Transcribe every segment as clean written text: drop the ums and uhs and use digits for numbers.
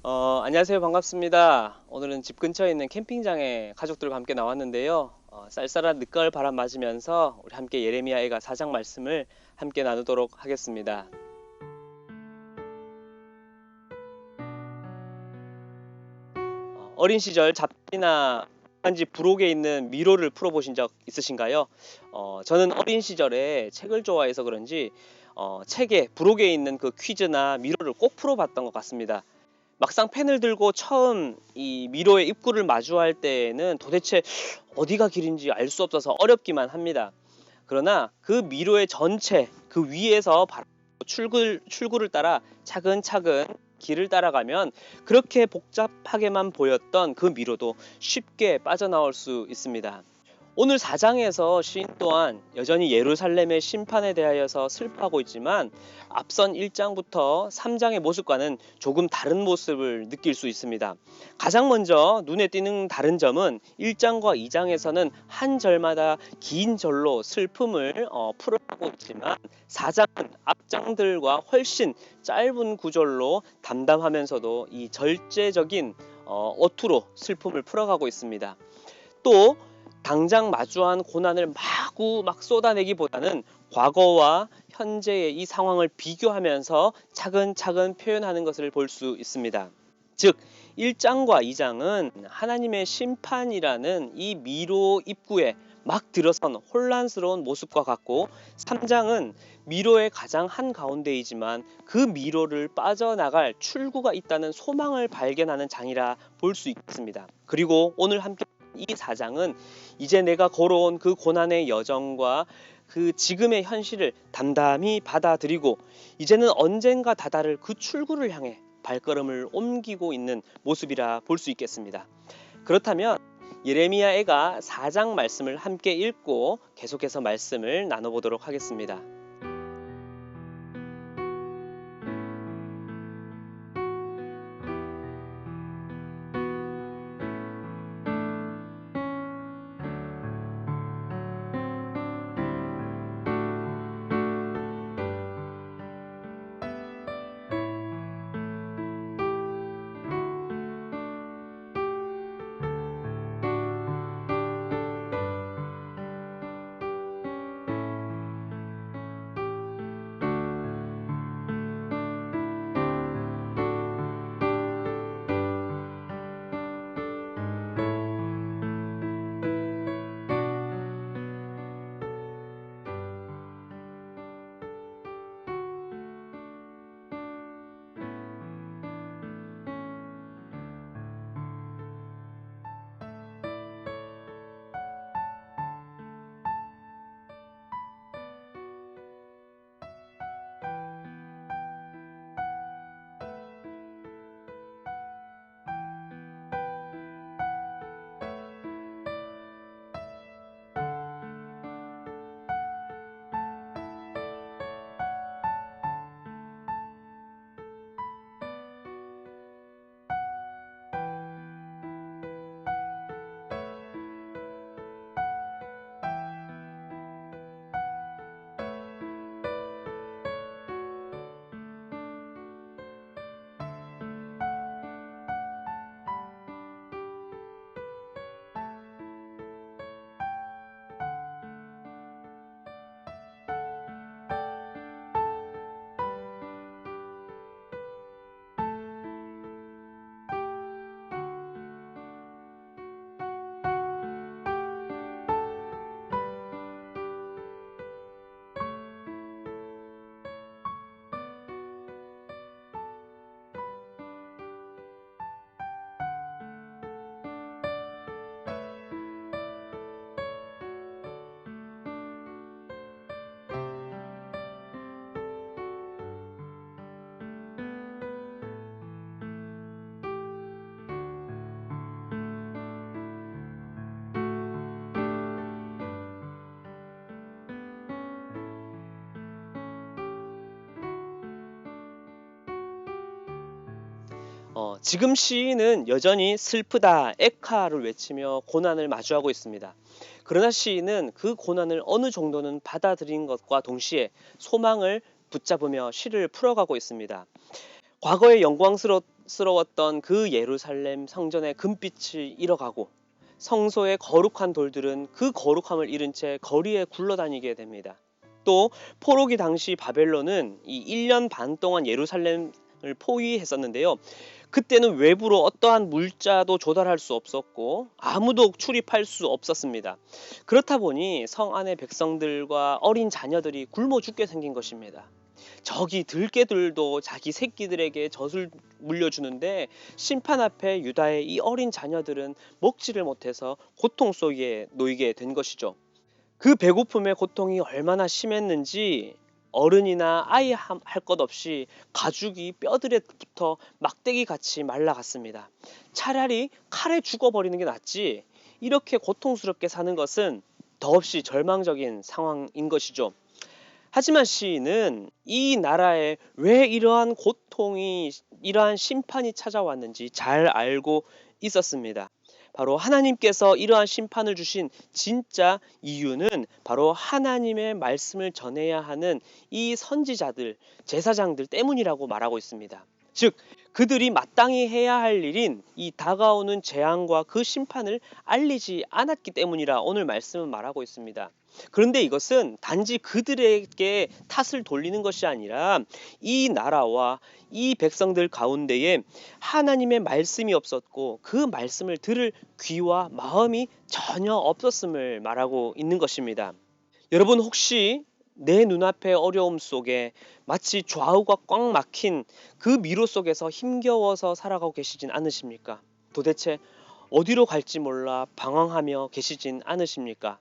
안녕하세요. 반갑습니다. 오늘은 집 근처에 있는 캠핑장에 가족들과 함께 나왔는데요. 쌀쌀한 늦가을 바람 맞으면서 우리 함께 예레미야애가 4장 말씀을 함께 나누도록 하겠습니다. 어린 시절 잡지나 한지 부록에 있는 미로를 풀어보신 적 있으신가요? 저는 어린 시절에 책을 좋아해서 그런지 책에 부록에 있는 그 퀴즈나 미로를 꼭 풀어봤던 것 같습니다. 막상 펜을 들고 처음 이 미로의 입구를 마주할 때에는 도대체 어디가 길인지 알 수 없어서 어렵기만 합니다. 그러나 그 미로의 전체 그 위에서 바로 출구를 따라 차근차근 길을 따라가면 그렇게 복잡하게만 보였던 그 미로도 쉽게 빠져나올 수 있습니다. 오늘 4장에서 시인 또한 여전히 예루살렘의 심판에 대하여서 슬퍼하고 있지만 앞선 1장부터 3장의 모습과는 조금 다른 모습을 느낄 수 있습니다. 가장 먼저 눈에 띄는 다른 점은 1장과 2장에서는 한 절마다 긴 절로 슬픔을 풀어가고 있지만 4장은 앞장들과 훨씬 짧은 구절로 담담하면서도 이 절제적인 어투로 슬픔을 풀어가고 있습니다. 또 당장 마주한 고난을 마구 막 쏟아내기보다는 과거와 현재의 이 상황을 비교하면서 차근차근 표현하는 것을 볼 수 있습니다. 즉 1장과 2장은 하나님의 심판이라는 이 미로 입구에 막 들어선 혼란스러운 모습과 같고 3장은 미로의 가장 한가운데이지만 그 미로를 빠져나갈 출구가 있다는 소망을 발견하는 장이라 볼 수 있습니다. 그리고 오늘 함께 이 4장은 이제 내가 걸어온 그 고난의 여정과 그 지금의 현실을 담담히 받아들이고 이제는 언젠가 다다를 그 출구를 향해 발걸음을 옮기고 있는 모습이라 볼 수 있겠습니다. 그렇다면 예레미야애가 4장 말씀을 함께 읽고 계속해서 말씀을 나눠보도록 하겠습니다. 지금 시인은 여전히 슬프다, 에카를 외치며 고난을 마주하고 있습니다. 그러나 시인은 그 고난을 어느 정도는 받아들인 것과 동시에 소망을 붙잡으며 시를 풀어가고 있습니다. 과거의 영광스러웠던 그 예루살렘 성전의 금빛을 잃어가고 성소의 거룩한 돌들은 그 거룩함을 잃은 채 거리에 굴러다니게 됩니다. 또 포로기 당시 바벨론은 이 1년 반 동안 예루살렘을 포위했었는데요. 그때는 외부로 어떠한 물자도 조달할 수 없었고 아무도 출입할 수 없었습니다. 그렇다 보니 성 안의 백성들과 어린 자녀들이 굶어 죽게 생긴 것입니다. 저기 들깨들도 자기 새끼들에게 젖을 물려주는데 심판 앞에 유다의 이 어린 자녀들은 먹지를 못해서 고통 속에 놓이게 된 것이죠. 그 배고픔의 고통이 얼마나 심했는지 어른이나 아이 할 것 없이 가죽이 뼈들에 붙어 막대기 같이 말라갔습니다. 차라리 칼에 죽어버리는 게 낫지 이렇게 고통스럽게 사는 것은 더없이 절망적인 상황인 것이죠. 하지만 시인은 이 나라에 왜 이러한 고통이, 이러한 심판이 찾아왔는지 잘 알고 있었습니다. 바로 하나님께서 이러한 심판을 주신 진짜 이유는 바로 하나님의 말씀을 전해야 하는 이 선지자들, 제사장들 때문이라고 말하고 있습니다. 즉, 그들이 마땅히 해야 할 일인 이 다가오는 재앙과 그 심판을 알리지 않았기 때문이라 오늘 말씀은 말하고 있습니다. 그런데 이것은 단지 그들에게 탓을 돌리는 것이 아니라 이 나라와 이 백성들 가운데에 하나님의 말씀이 없었고 그 말씀을 들을 귀와 마음이 전혀 없었음을 말하고 있는 것입니다. 여러분 혹시 내 눈앞의 어려움 속에 마치 좌우가 꽉 막힌 그 미로 속에서 힘겨워서 살아가고 계시진 않으십니까? 도대체 어디로 갈지 몰라 방황하며 계시진 않으십니까?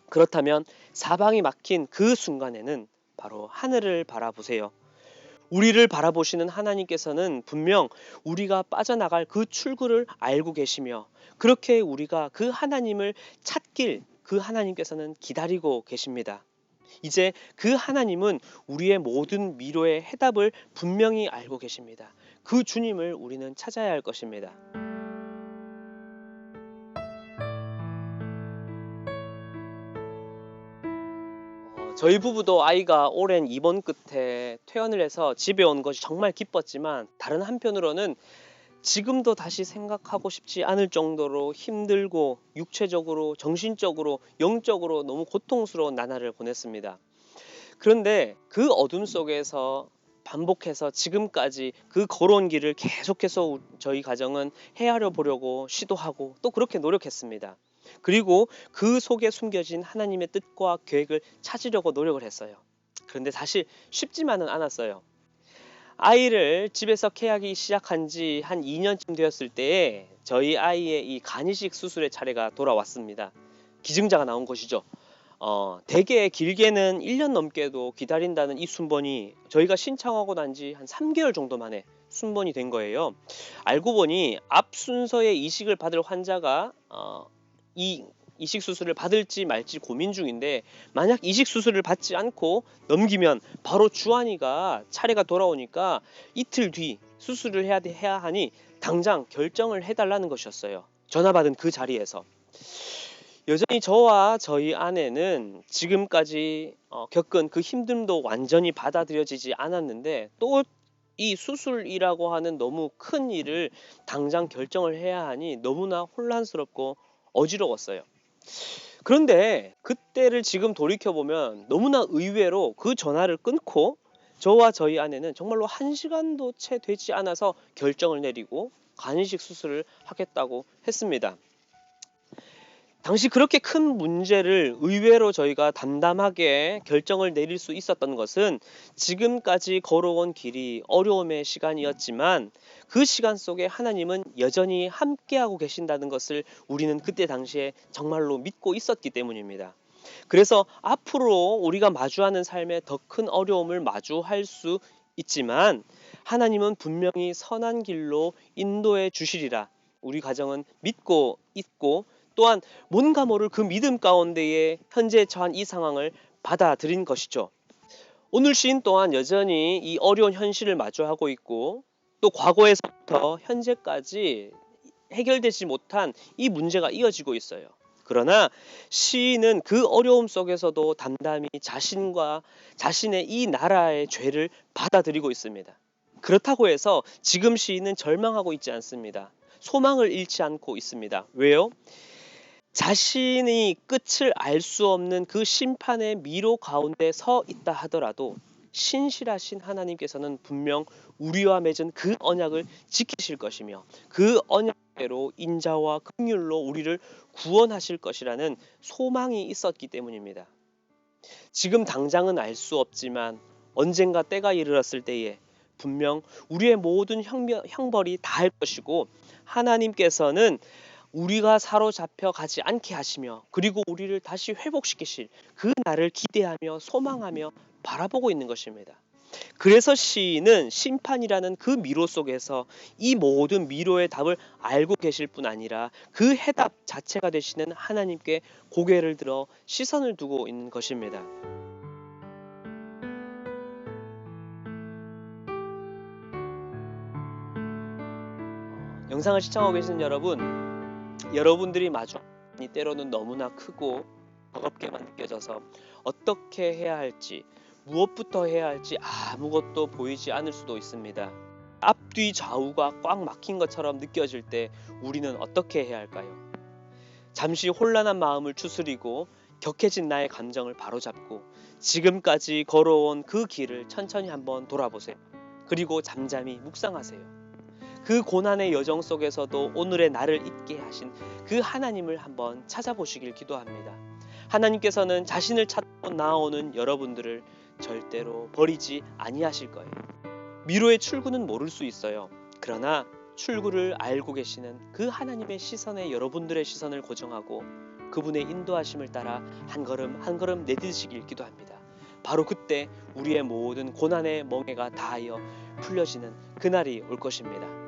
그렇다면 사방이 막힌 그 순간에는 바로 하늘을 바라보세요. 우리를 바라보시는 하나님께서는 분명 우리가 빠져나갈 그 출구를 알고 계시며 그렇게 우리가 그 하나님을 찾길 그 하나님께서는 기다리고 계십니다. 이제 그 하나님은 우리의 모든 미로의 해답을 분명히 알고 계십니다. 그 주님을 우리는 찾아야 할 것입니다. 저희 부부도 아이가 오랜 입원 끝에 퇴원을 해서 집에 온 것이 정말 기뻤지만 다른 한편으로는 지금도 다시 생각하고 싶지 않을 정도로 힘들고 육체적으로, 정신적으로, 영적으로 너무 고통스러운 나날을 보냈습니다. 그런데 그 어둠 속에서 반복해서 지금까지 그 걸어온 길을 계속해서 저희 가정은 헤아려 보려고 시도하고 또 그렇게 노력했습니다. 그리고 그 속에 숨겨진 하나님의 뜻과 계획을 찾으려고 노력을 했어요. 그런데 사실 쉽지만은 않았어요. 아이를 집에서 케어하기 시작한 지 한 2년쯤 되었을 때에 저희 아이의 이 간이식 수술의 차례가 돌아왔습니다. 기증자가 나온 것이죠. 대개 길게는 1년 넘게도 기다린다는 이 순번이 저희가 신청하고 난 지 한 3개월 정도 만에 순번이 된 거예요. 알고 보니 앞 순서에 이식을 받을 환자가 이 이식 수술을 받을지 말지 고민 중인데 만약 이식 수술을 받지 않고 넘기면 바로 주한이가 차례가 돌아오니까 이틀 뒤 수술을 해야 하니 당장 결정을 해달라는 것이었어요. 전화 받은 그 자리에서. 여전히 저와 저희 아내는 지금까지 겪은 그 힘듦도 완전히 받아들여지지 않았는데 또 이 수술이라고 하는 너무 큰 일을 당장 결정을 해야 하니 너무나 혼란스럽고 어지러웠어요. 그런데 그때를 지금 돌이켜보면 너무나 의외로 그 전화를 끊고 저와 저희 아내는 정말로 1시간도 채 되지 않아서 결정을 내리고 간이식 수술을 하겠다고 했습니다. 당시 그렇게 큰 문제를 의외로 저희가 담담하게 결정을 내릴 수 있었던 것은 지금까지 걸어온 길이 어려움의 시간이었지만 그 시간 속에 하나님은 여전히 함께하고 계신다는 것을 우리는 그때 당시에 정말로 믿고 있었기 때문입니다. 그래서 앞으로 우리가 마주하는 삶에 더 큰 어려움을 마주할 수 있지만 하나님은 분명히 선한 길로 인도해 주시리라 우리 가정은 믿고 있고 또한 뭔가 모를 그 믿음 가운데에 현재 처한 이 상황을 받아들인 것이죠. 오늘 시인 또한 여전히 이 어려운 현실을 마주하고 있고 또 과거에서부터 현재까지 해결되지 못한 이 문제가 이어지고 있어요. 그러나 시인은 그 어려움 속에서도 담담히 자신과 자신의 이 나라의 죄를 받아들이고 있습니다. 그렇다고 해서 지금 시인은 절망하고 있지 않습니다. 소망을 잃지 않고 있습니다. 왜요? 자신이 끝을 알 수 없는 그 심판의 미로 가운데 서 있다 하더라도 신실하신 하나님께서는 분명 우리와 맺은 그 언약을 지키실 것이며 그 언약대로 인자와 긍휼로 우리를 구원하실 것이라는 소망이 있었기 때문입니다. 지금 당장은 알 수 없지만 언젠가 때가 이르렀을 때에 분명 우리의 모든 형벌이 다할 것이고 하나님께서는 우리가 사로잡혀 가지 않게 하시며 그리고 우리를 다시 회복시키실 그 날을 기대하며 소망하며 바라보고 있는 것입니다. 그래서 시인은 심판이라는 그 미로 속에서 이 모든 미로의 답을 알고 계실 뿐 아니라 그 해답 자체가 되시는 하나님께 고개를 들어 시선을 두고 있는 것입니다. 영상을 시청하고 계시는 여러분들이 마주 때로는 너무나 크고 버겁게만 느껴져서 어떻게 해야 할지, 무엇부터 해야 할지 아무것도 보이지 않을 수도 있습니다. 앞뒤 좌우가 꽉 막힌 것처럼 느껴질 때 우리는 어떻게 해야 할까요? 잠시 혼란한 마음을 추스리고 격해진 나의 감정을 바로잡고 지금까지 걸어온 그 길을 천천히 한번 돌아보세요. 그리고 잠잠히 묵상하세요. 그 고난의 여정 속에서도 오늘의 나를 있게 하신 그 하나님을 한번 찾아보시길 기도합니다. 하나님께서는 자신을 찾고 나아오는 여러분들을 절대로 버리지 아니하실 거예요. 미로의 출구는 모를 수 있어요. 그러나 출구를 알고 계시는 그 하나님의 시선에 여러분들의 시선을 고정하고 그분의 인도하심을 따라 한 걸음 한 걸음 내딛으시길 기도합니다. 바로 그때 우리의 모든 고난의 멍에가 다하여 풀려지는 그날이 올 것입니다.